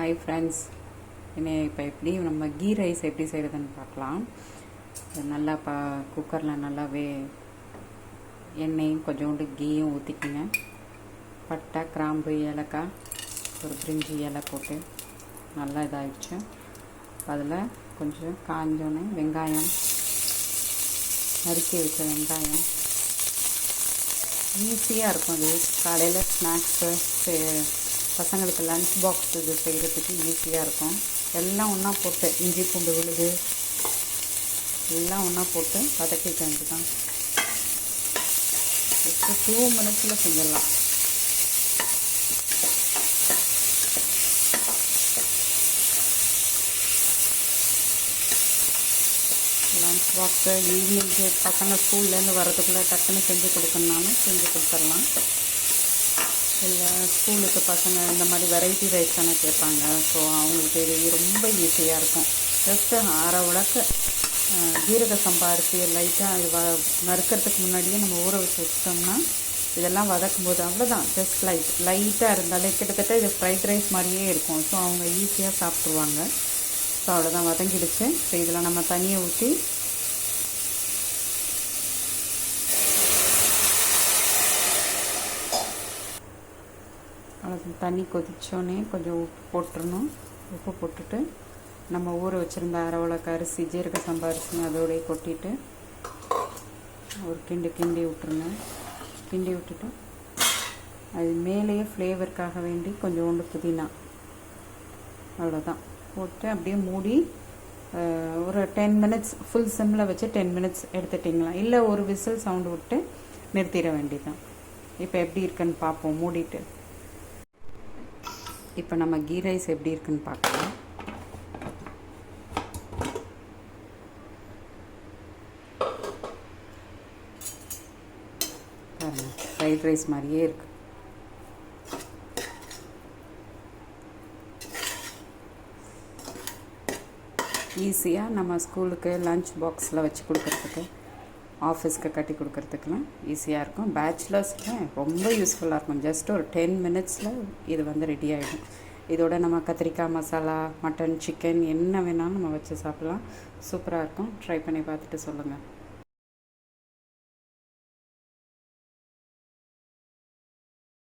Hi friends, இப்போ எப்படி நம்ம கீ ரைஸ் எப்படி செய்கிறதுன்னு பார்க்கலாம். நல்லா குக்கரில் நல்லா எண்ணெயும் கொஞ்சோண்டு கீயும் ஊற்றிக்குங்க. பட்டை, கிராம்பு, ஏலக்காய், ஒரு பிரிஞ்சி இலை போட்டு நல்லா இதாகிடுச்சு. அதில் கொஞ்சம் காஞ்சோன்னே வெங்காயம், நறுக்கி வச்ச வெங்காயம், ஈஸியாக இருக்கும். அது காலையில் ஸ்நாக்ஸு பசங்களுக்கு லன்ச் பாக்ஸ் இது செய்கிறதுக்கு ஈஸியாக இருக்கும். எல்லாம் ஒன்றா போட்டு இஞ்சி பூண்டு விழுது எல்லாம் ஒன்றா போட்டு வதக்கிக்க வேண்டியதான். ஜஸ்ட்டு 2 மினிட்ஸில் செஞ்சிடலாம். லன்ச் பாக்ஸு ஈவினிங்கு பசங்க ஸ்கூல்லேருந்து வரதுக்குள்ளே டக்குன்னு செஞ்சு கொடுக்கணுனாலும் செஞ்சு கொடுத்துடலாம். இல்லை ஸ்கூலுக்கு பசங்க இந்த மாதிரி வெரைட்டி ரைஸ் தானே கேட்பாங்க. ஸோ அவங்களுக்கு இது ரொம்ப ஈஸியாக இருக்கும். ஜஸ்ட்டு அரை உலக்கு ஜீரக சம்பா அரிசி லைட்டாக இது நறுக்கிறதுக்கு முன்னாடியே நம்ம ஊற வச்சுட்டோம்னா இதெல்லாம் வதக்கும் போது அவ்வளோதான். ஜஸ்ட் லைட்டாக இருந்தாலே கிட்டத்தட்ட இது ஃப்ரைட் ரைஸ் மாதிரியே இருக்கும். ஸோ அவங்க ஈஸியாக சாப்பிட்ருவாங்க. ஸோ அவ்வளோதான், வதங்கிடுச்சு. ஸோ இதில் நம்ம தண்ணியை ஊற்றி தண்ணி கொதிச்சோன்னே கொஞ்சம் உப்பு போட்டுடணும். உப்பு போட்டுட்டு நம்ம ஊற வச்சுருந்த அரை உலக்கு அரிசி ஜீரக சம்பா அரிசி அதோடய கொட்டிட்டு ஒரு கிண்டி விட்டுருங்க. கிண்டி விட்டுட்டு அது மேலேயே ஃப்ளேவருக்காக வேண்டி கொஞ்சோண்டு புதினா, அவ்வளோதான் போட்டு அப்படியே மூடி ஒரு 10 மினிட்ஸ் ஃபுல் சிம்மில் வச்சு 10 மினிட்ஸ் எடுத்துட்டிங்களா. இல்லை ஒரு விசில் சவுண்டு விட்டு நிறுத்திட வேண்டியதான். இப்போ எப்படி இருக்குன்னு பார்ப்போம் மூடிட்டு. இப்போ நம்ம கீ ரைஸ் எப்படி இருக்குன்னு பார்க்கலாம். ஃப்ரைட் ரைஸ் மாதிரியே இருக்கு. ஈஸியாக நம்ம ஸ்கூலுக்கு லன்ச் பாக்ஸில் வச்சு கொடுக்குறதுக்கு, ஆஃபீஸ்க்கு கட்டி கொடுக்குறதுக்குலாம் ஈஸியாக இருக்கும். பேச்சுலர்ஸ்க்கு ரொம்ப யூஸ்ஃபுல்லாக இருக்கும். ஜஸ்ட் ஒரு 10 மினிட்ஸில் இது ரெடி ஆகிடும். இதோட நம்ம கத்திரிக்காய் மசாலா, மட்டன், சிக்கன் என்ன வேணாலும் நம்ம வச்சு சாப்பிட்லாம். சூப்பராக இருக்கும். ட்ரை பண்ணி பார்த்துட்டு சொல்லுங்கள்.